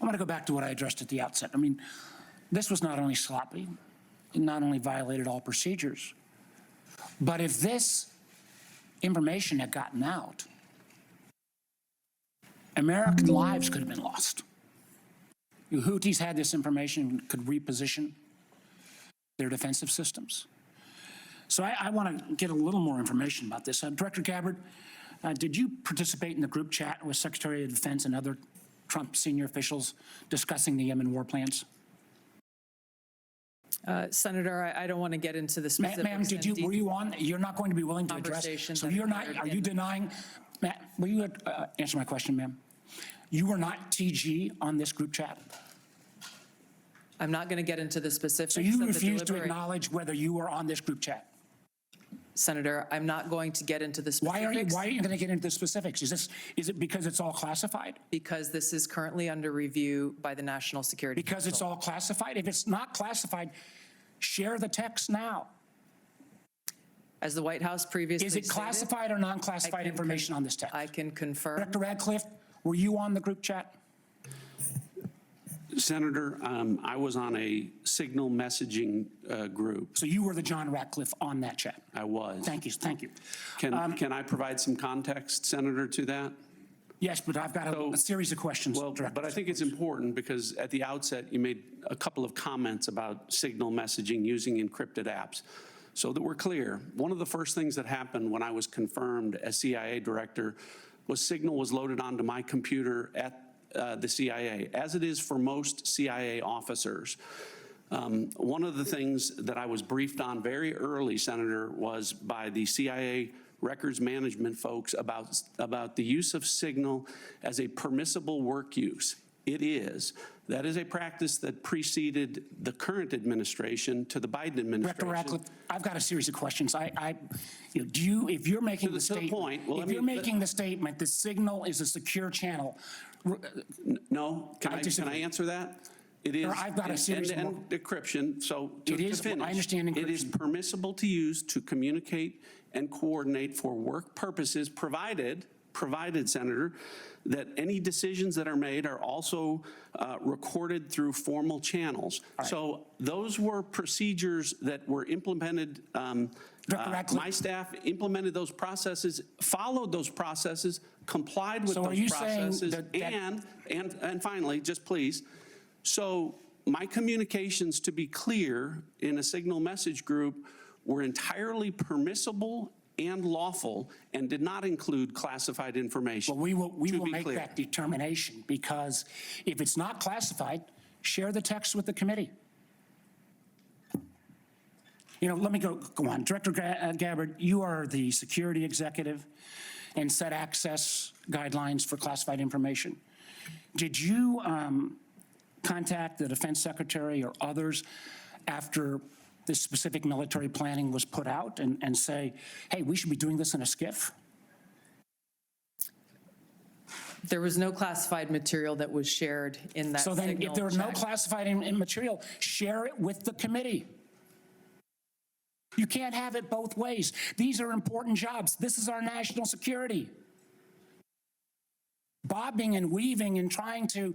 want to go back to what I addressed at the outset. I mean, this was not only sloppy, it not only violated all procedures, but if this information had gotten out, American lives could have been lost. The Houthis had this information, could reposition their defensive systems. So I want to get a little more information about this. Director Gabbard, did you participate in the group chat with Secretary of Defense and other Trump senior officials discussing the Yemen war plans? Senator, I don't want to get into the specifics. Ma'am, were you on? You're not going to be willing to address. So you're not, are you denying, ma'am, will you answer my question, ma'am? You were not TG on this group chat? I'm not going to get into the specifics. So you refuse to acknowledge whether you were on this group chat? Senator, I'm not going to get into the specifics. Why are you going to get into the specifics? Is it because it's all classified? Because this is currently under review by the National Security Council. Because it's all classified? If it's not classified, share the text now. As the White House previously stated, is it classified or non-classified information on this text? I can confirm. Director Ratcliffe, were you on the group chat? Senator, I was on a signal messaging group. So you were the John Ratcliffe on that chat? I was. Thank you, thank you. Can I provide some context, Senator, to that? Yes, but I've got a series of questions. Well, but I think it's important because at the outset you made a couple of comments about signal messaging using encrypted apps. So that we're clear, one of the first things that happened when I was confirmed as CIA director was signal was loaded onto my computer at the CIA, as it is for most CIA officers. One of the things that I was briefed on very early, Senator, was by the CIA records management folks about the use of signal as a permissible work use. It is. That is a practice that preceded the current administration to the Biden administration. Director Ratcliffe, I've got a series of questions. If you're making the statement, the signal is a secure channel. No, can I answer that? It is. I've got a series of decryption. So to finish, I understand encryption. It is permissible to use to communicate and coordinate for work purposes, provided, Senator, that any decisions that are made are also recorded through formal channels. Right. So those were procedures that were implemented. My staff implemented those processes, followed those processes, complied with those processes, and finally, just please, so my communications, to be clear, in a signal message group were entirely permissible and lawful and did not include classified information. Well, we will make that determination, because if it's not classified, share the text with the committee. Let me go on. Director Gabbard, you are the security executive and set access guidelines for classified information. Did you contact the defense secretary or others after this specific military planning was put out and say, hey, we should be doing this in a SCIF? There was no classified material that was shared in that signal check. So then if there was no classified material, share it with the committee. You can't have it both ways. These are important jobs. This is our national security. Bobbing and weaving and trying to,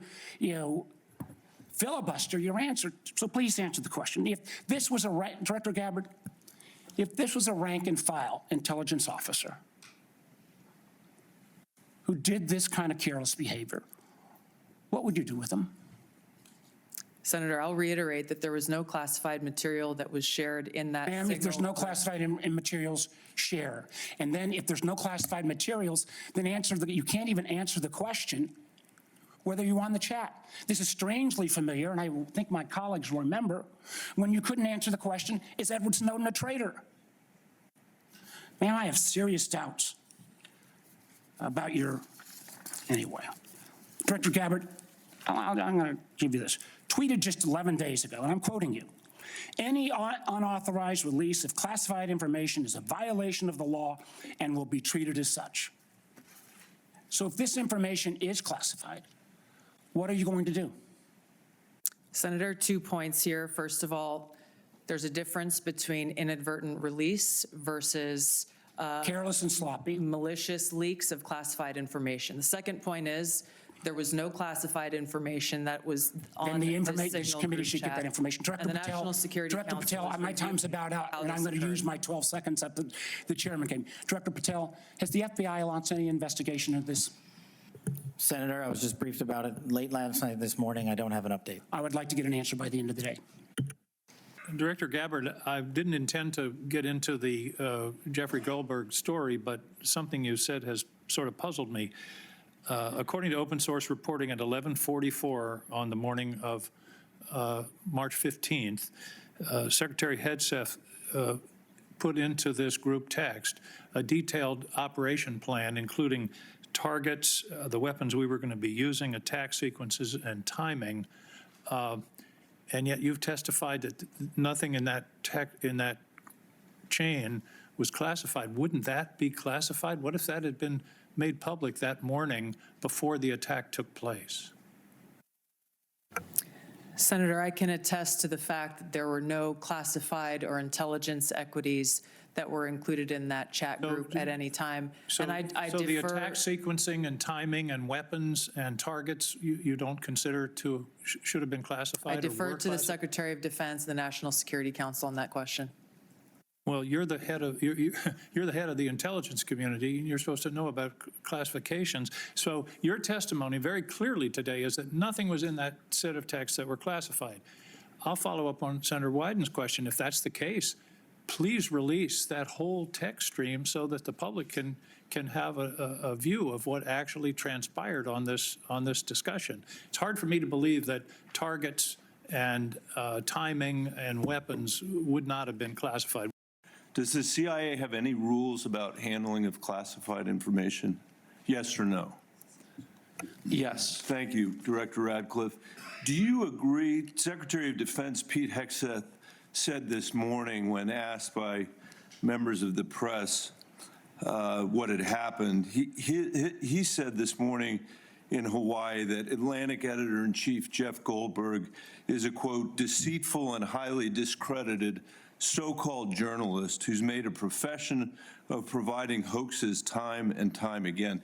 filibuster your answer. So please answer the question. If this was Director Gabbard, if this was a rank and file intelligence officer who did this kind of careless behavior, what would you do with them? Senator, I'll reiterate that there was no classified material that was shared in that signal. Ma'am, if there's no classified materials, share. And then if there's no classified materials, then you can't even answer the question whether you're on the chat. This is strangely familiar, and I think my colleagues will remember, when you couldn't answer the question, is Edward Snowden a traitor? Man, I have serious doubts about anyway. Director Gabbard, I'm going to give you this. Tweeted just 11 days ago, and I'm quoting you, any unauthorized release of classified information is a violation of the law and will be treated as such. So if this information is classified, what are you going to do? Senator, 2 points here. First of all, there's a difference between inadvertent release versus careless and sloppy, malicious leaks of classified information. The second point is There was no classified information that was on Then the the information Signal committee group should get chat. that information. Director And the Patel, National Security Director Council Patel, is my time's reviewing about out, how and I'm this going to use occurred. my 12 seconds that the chairman gave me. Director Patel, has the FBI launched any investigation of this? Senator, I was just briefed about it late last night, this morning. I don't have an update. I would like to get an answer by the end of the day. Director Gabbard, I didn't intend to get into the Jeffrey Goldberg story, but something you said has sort of puzzled me. According to open source reporting at 11:44 on the morning of March 15th, Secretary Hegseth put into this group text a detailed operation plan, including targets, the weapons we were going to be using, attack sequences, and timing. And yet you've testified that nothing in that chain was classified. Wouldn't that be classified? What if that had been made public that morning before the attack took place? Senator, I can attest to the fact that there were no classified or intelligence equities that were included in that chat group at any time. So, And I so the defer, attack sequencing and timing and weapons and targets, you don't consider should have been classified? I or defer were to the classified? Secretary of Defense and the National Security Council on that question. Well, you're the head of you're the head of the intelligence community, and you're supposed to know about classifications. So your testimony very clearly today is that nothing was in that set of texts that were classified. I'll follow up on Senator Wyden's question. If that's the case, please release that whole text stream so that the public can have a view of what actually transpired on this discussion. It's hard for me to believe that targets and timing and weapons would not have been classified. Does the CIA have any rules about handling of classified information? Yes or no? Yes. Thank you, Director Ratcliffe. Do you agree, Secretary of Defense Pete Hegseth said this morning when asked by members of the press what had happened, he said this morning in Hawaii that Atlantic Editor-in-Chief Jeff Goldberg is a, quote, deceitful and highly discredited so-called journalist who's made a profession of providing hoaxes time and time again.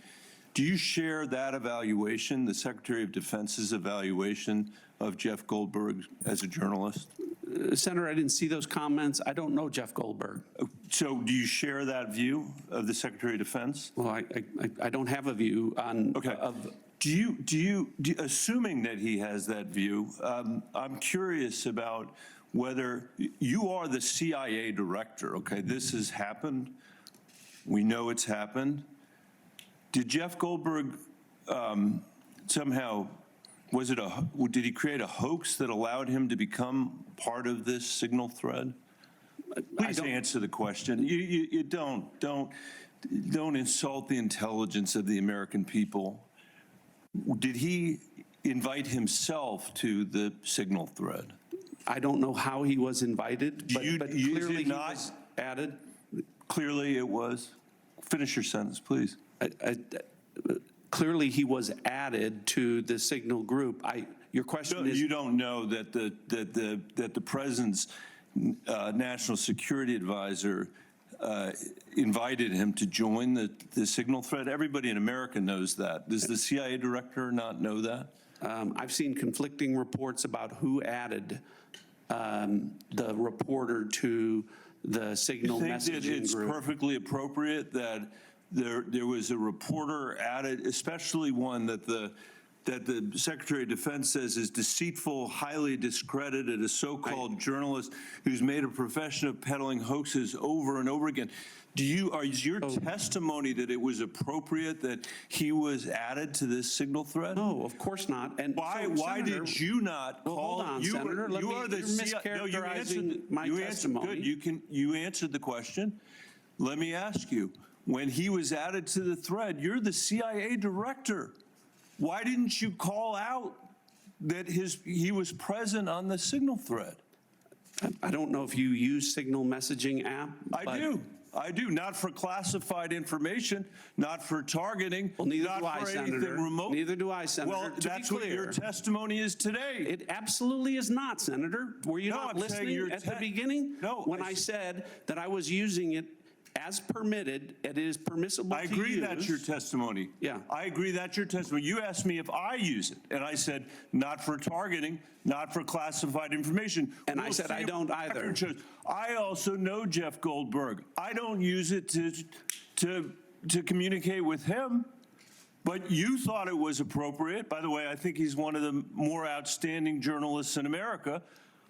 Do you share that evaluation, the Secretary of Defense's evaluation of Jeff Goldberg as a journalist? Senator, I didn't see those comments. I don't know Jeff Goldberg. So do you share that view of the Secretary of Defense? Well, I don't have a view on. Okay. Do you, assuming that he has that view, I'm curious about whether you are the CIA director, okay? This has happened. We know it's happened. Did Jeff Goldberg somehow, did he create a hoax that allowed him to become part of this signal thread? Please answer the question. You don't insult the intelligence of the American people. Did he invite himself to the signal thread? I don't know how he was invited, but clearly he was added. Clearly it was. Finish your sentence, please. Clearly he was added to the signal group. Your question is. You don't know that the president's national security advisor invited him to join the signal thread? Everybody in America knows that. Does the CIA director not know that? I've seen conflicting reports about who added the reporter to the signal messaging group. You think that it's perfectly appropriate that there was a reporter added, especially one that the Secretary of Defense says is deceitful, highly discredited, a so-called journalist who's made a profession of peddling hoaxes over and over again. Is your testimony that it was appropriate that he was added to this signal thread? No, of course not. And Why Senator, did you not call? Hold on, Senator. You're mischaracterizing my testimony. Good. You answered the question. Let me ask you. When he was added to the thread, you're the CIA director. Why didn't you call out that he was present on the signal thread? I don't know if you use signal messaging app. I do, not for classified information, not for targeting, Well, neither not do I, for anything Senator. remote. Neither do I, Senator. Well, To be that's what your clear, testimony is today. it absolutely is not, Senator. Were you No, not I'm saying listening your at the beginning? No, When I said that I was using it as permitted, it is permissible I to agree use. that's your testimony. Yeah. I agree that's your testimony. You asked me if I use it, and I said, not for targeting, not for classified information. And I said, see I if don't the either. record shows. I also know Jeff Goldberg. I don't use it to communicate with him, but you thought it was appropriate. By the way, I think he's one of the more outstanding journalists in America.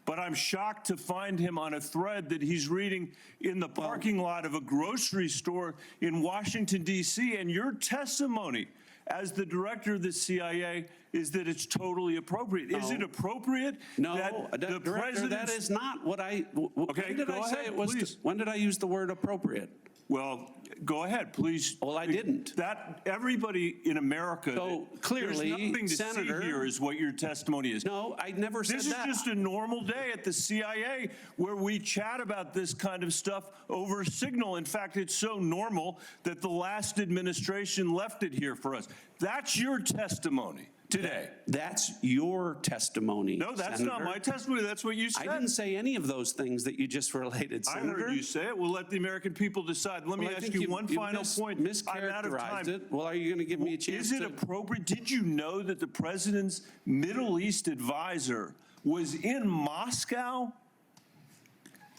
But I'm shocked to find him on a thread that he's reading in the parking lot of a grocery store in Washington, D.C. And your testimony as the director of the CIA is that it's totally appropriate. Is it appropriate No, that the Director, president? that is not what I, Okay, when did go I say ahead, it was, please. when did I use the word appropriate? Well, go ahead, please. Well, I didn't. That everybody in America. So, clearly, there's nothing to Senator- see here is what your testimony is. No, I never said This is that. just a normal day at the CIA where we chat about this kind of stuff over Signal. In fact, it's so normal that the last administration left it here for us. That's your testimony today. That's your testimony, No, that's Senator. not my testimony. That's what you said. I didn't say any of those things that you just related, I Senator. heard you say it. We'll let the American people decide. Let me Well, I ask think you one final point. I'm out of mischaracterized time. it. Well, are you going to give me a chance Is it to? appropriate? Did you know that the president's Middle East advisor was in Moscow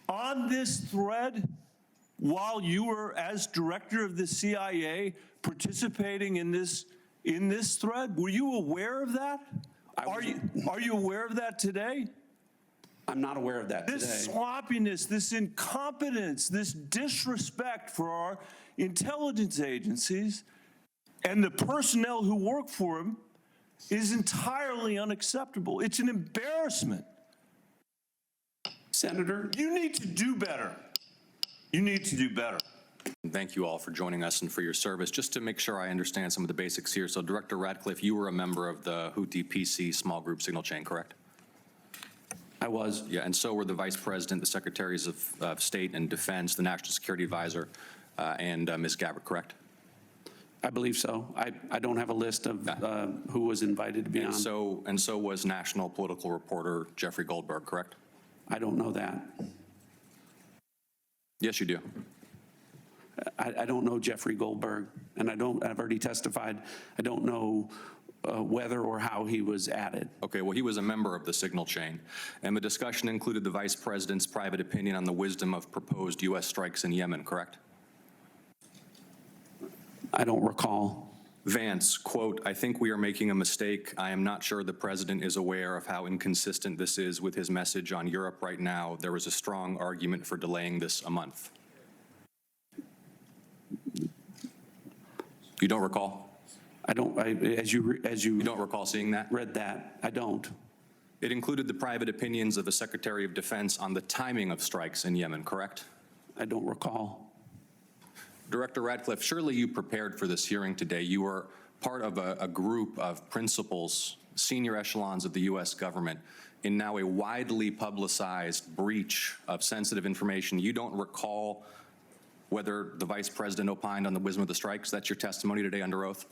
on this thread while you were, as director of the CIA, participating in this thread? Were you aware of that? Are you aware of that today? I'm not aware of that This today. sloppiness, this incompetence, this disrespect for our intelligence agencies and the personnel who work for them is entirely unacceptable. It's an embarrassment. Senator, You need to do better. You need to do better. Thank you all for joining us and for your service. Just to make sure I understand some of the basics here. So Director Ratcliffe, you were a member of the Houthi PC small group signal chain, correct? I was. Yeah, and so were the Vice President, the Secretaries of State and Defense, the National Security Advisor, and Ms. Gabbard, correct? I believe so. I don't have a list of who was invited to be on. And so was national political reporter Jeffrey Goldberg, correct? I don't know that. Yes, you do. I don't know Jeffrey Goldberg, and I've already testified. I don't know whether or how he was added. Okay, well, he was a member of the signal chain, and the discussion included the Vice President's private opinion on the wisdom of proposed U.S. strikes in Yemen, correct? I don't recall. Vance, quote, "I think we are making a mistake. I am not sure the president is aware of how inconsistent this is with his message on Europe right now. There was a strong argument for delaying this a month." You don't recall? As you You don't recall seeing that? read that, I don't. It included the private opinions of the Secretary of Defense on the timing of strikes in Yemen, correct? I don't recall. Director Ratcliffe, surely you prepared for this hearing today. You were part of a group of principals, senior echelons of the U.S. government, in now a widely publicized breach of sensitive information. You don't recall whether the Vice President opined on the wisdom of the strikes? That's your testimony today under oath?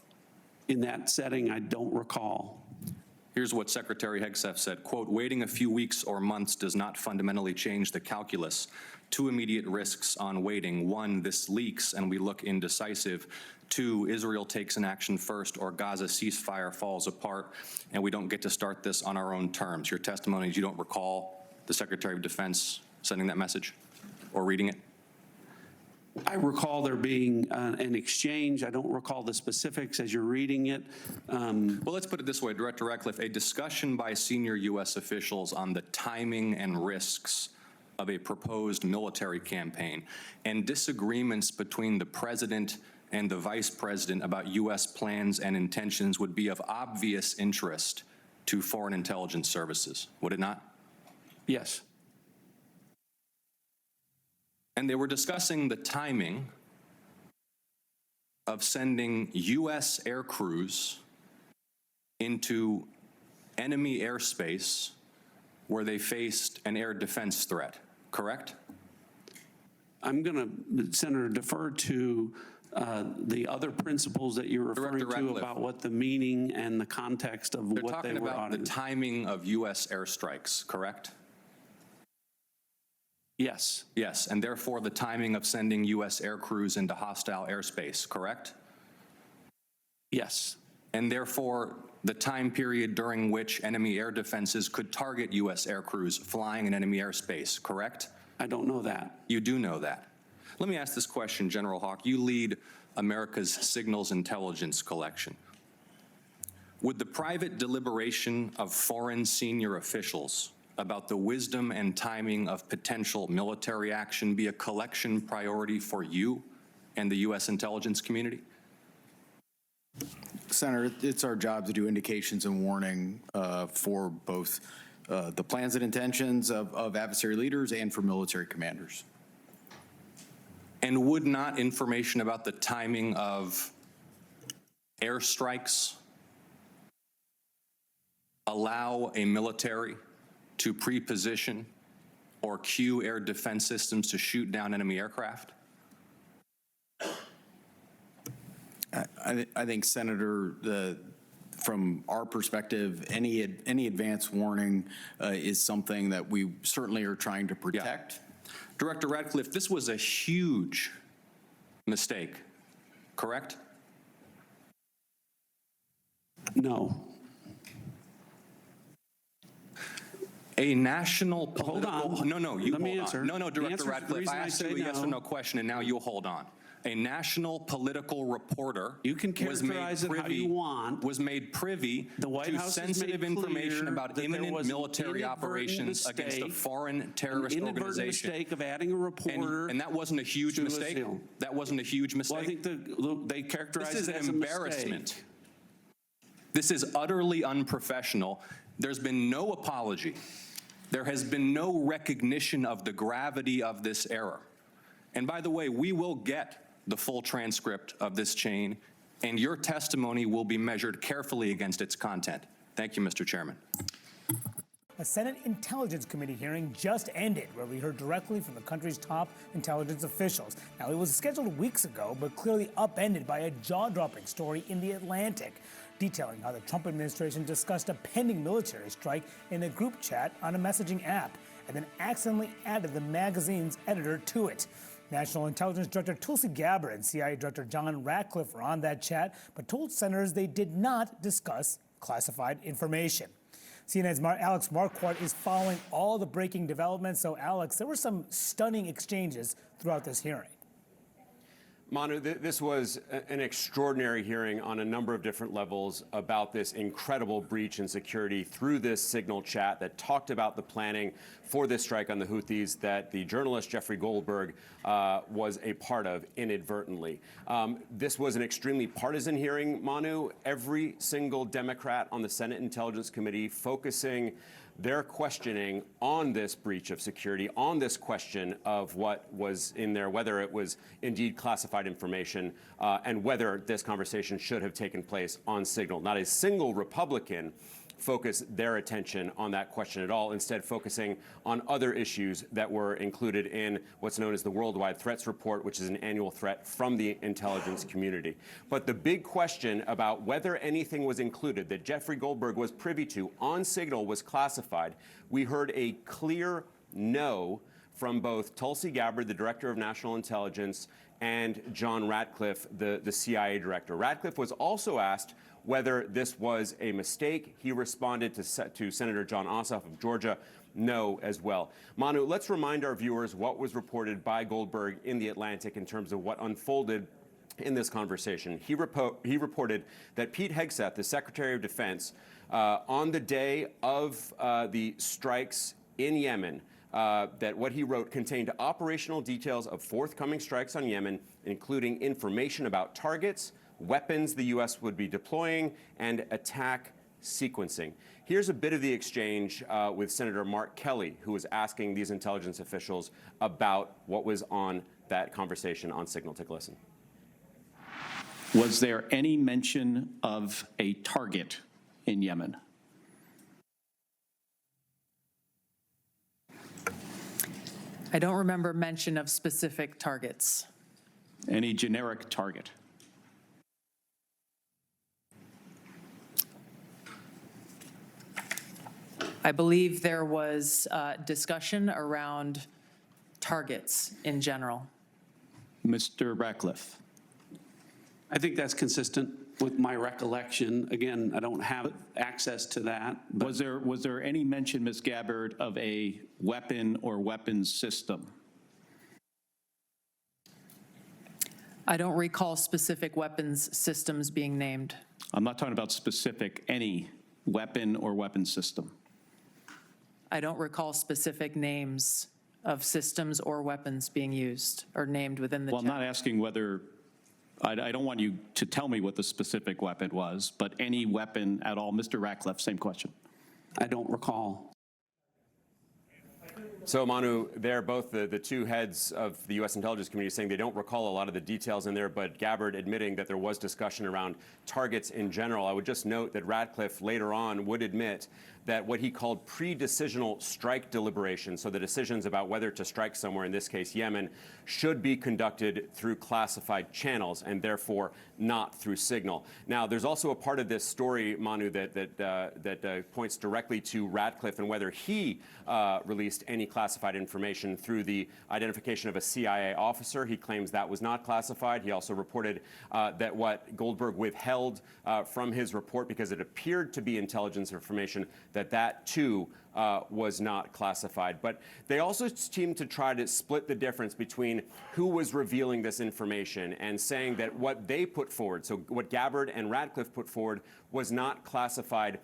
In that setting, I don't recall. Here's what Secretary Hegseth said, quote, "Waiting a few weeks or months does not fundamentally change the calculus. Two immediate risks on waiting. One, this leaks and we look indecisive. Two, Israel takes an action first or Gaza ceasefire falls apart and we don't get to start this on our own terms." Your testimony is you don't recall the Secretary of Defense sending that message or reading it? I recall there being an exchange. I don't recall the specifics as you're reading it. Well, let's put it this way, Director Ratcliffe, a discussion by senior U.S. officials on the timing and risks of a proposed military campaign and disagreements between the president and the vice president about U.S. plans and intentions would be of obvious interest to foreign intelligence services, would it not? Yes. And they were discussing the timing of sending U.S. air crews into enemy airspace where they faced an air defense threat, correct? I'm going to, Senator, defer to the other principles that you're referring Director to Ratcliffe. about what the meaning and the context of They're what they talking were about the auditing. timing of U.S. airstrikes, correct? Yes. Yes, and therefore the timing of sending U.S. air crews into hostile airspace, correct? Yes. And therefore the time period during which enemy air defenses could target U.S. air crews flying in enemy airspace, correct? I don't know that. You do know that. Let me ask this question, General Hawk. You lead America's signals intelligence collection. Would the private deliberation of foreign senior officials about the wisdom and timing of potential military action be a collection priority for you and the U.S. intelligence community? Senator, it's our job to do indications and warning for both the plans and intentions of adversary leaders and for military commanders. And would not information about the timing of airstrikes allow a military to pre-position or cue air defense systems to shoot down enemy aircraft? I think, Senator, from our perspective, any advance warning is something that we certainly are trying to protect. Director Ratcliffe, this was a huge mistake, correct? No. A national political... Hold on. No, you Let me hold answer. on. No, The Director answer- the Ratcliffe, reason I I asked say you a yes or no- no question, and now you hold on. A national political reporter You can characterize it how you want. was made privy The White to House has sensitive made information clear about that there imminent was an military inadvertent operations against a mistake, foreign terrorist An inadvertent organization. mistake of adding a reporter. And that wasn't a huge to a mistake? seal. That wasn't a huge mistake? Well, I think they characterize This is it an as a embarrassment. mistake. This is utterly unprofessional. There's been no apology. There has been no recognition of the gravity of this error. And by the way, we will get the full transcript of this chain, and your testimony will be measured carefully against its content. Thank you, Mr. Chairman. A Senate Intelligence Committee hearing just ended, where we heard directly from the country's top intelligence officials. Now, it was scheduled weeks ago, but clearly upended by a jaw-dropping story in The Atlantic, detailing how the Trump administration discussed a pending military strike in a group chat on a messaging app, and then accidentally added the magazine's editor to it. National Intelligence Director Tulsi Gabbard and CIA Director John Ratcliffe were on that chat, but told senators they did not discuss classified information. CNN's Alex Marquardt is following all the breaking developments. So, Alex, there were some stunning exchanges throughout this hearing. Manu, this was an extraordinary hearing on a number of different levels about this incredible breach in security through this signal chat that talked about the planning for this strike on the Houthis that the journalist Jeffrey Goldberg was a part of inadvertently. This was an extremely partisan hearing, Manu. Every single Democrat on the Senate Intelligence Committee focusing their questioning on this breach of security, on this question of what was in there, whether it was indeed classified information, and whether this conversation should have taken place on Signal. Not a single Republican focused their attention on that question at all, instead focusing on other issues that were included in what's known as the Worldwide Threats Report, which is an annual threat from the intelligence community. But the big question about whether anything was included that Jeffrey Goldberg was privy to on Signal was classified, we heard a clear no from both Tulsi Gabbard, the Director of National Intelligence, and John Ratcliffe, the CIA Director. Ratcliffe was also asked whether this was a mistake. He responded to Senator John Ossoff of Georgia, no as well. Manu, let's remind our viewers what was reported by Goldberg in The Atlantic in terms of what unfolded in this conversation. He reported that Pete Hegseth, the Secretary of Defense, on the day of the strikes in Yemen, that what he wrote contained operational details of forthcoming strikes on Yemen, including information about targets, weapons the U.S. would be deploying, and attack sequencing. Here's a bit of the exchange with Senator Mark Kelly, who was asking these intelligence officials about what was on that conversation on Signal. Take a listen. Was there any mention of a target in Yemen? I don't remember mention of specific targets. Any generic target? I believe there was discussion around targets in general. Mr. Ratcliffe? I think that's consistent with my recollection. Again, I don't have access to that. But Was there any mention, Ms. Gabbard, of a weapon or weapons system? I don't recall specific weapons systems being named. I'm not talking about specific, any weapon or weapons system. I don't recall specific names of systems or weapons being used or named within the Well, I'm chat. not asking whether, I don't want you to tell me what the specific weapon was, but any weapon at all. Mr. Ratcliffe, same question. I don't recall. So, Manu, they're both the two heads of the U.S. intelligence community saying they don't recall a lot of the details in there, but Gabbard admitting that there was discussion around targets in general. I would just note that Ratcliffe later on would admit that what he called pre-decisional strike deliberations, so the decisions about whether to strike somewhere, in this case Yemen, should be conducted through classified channels and therefore not through signal. Now, there's also a part of this story, Manu, that points directly to Ratcliffe and whether he released any classified information through the identification of a CIA officer. He claims that was not classified. He also reported that what Goldberg withheld from his report, because it appeared to be intelligence information, that too was not classified. But they also seem to try to split the difference between who was revealing this information and saying that what they put forward, so what Gabbard and Ratcliffe put forward, was not classified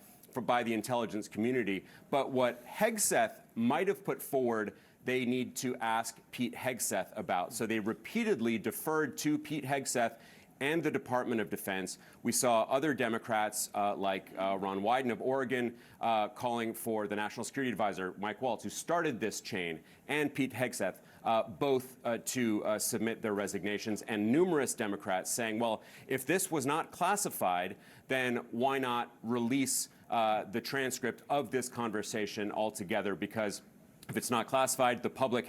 by the intelligence community. But what Hegseth might have put forward, they need to ask Pete Hegseth about. So they repeatedly deferred to Pete Hegseth and the Department of Defense. We saw other Democrats like Ron Wyden of Oregon calling for the National Security Advisor, Mike Waltz, who started this chain, and Pete Hegseth, both to submit their resignations, and numerous Democrats saying, well, if this was not classified, then why not release the transcript of this conversation altogether? Because if it's not classified, the public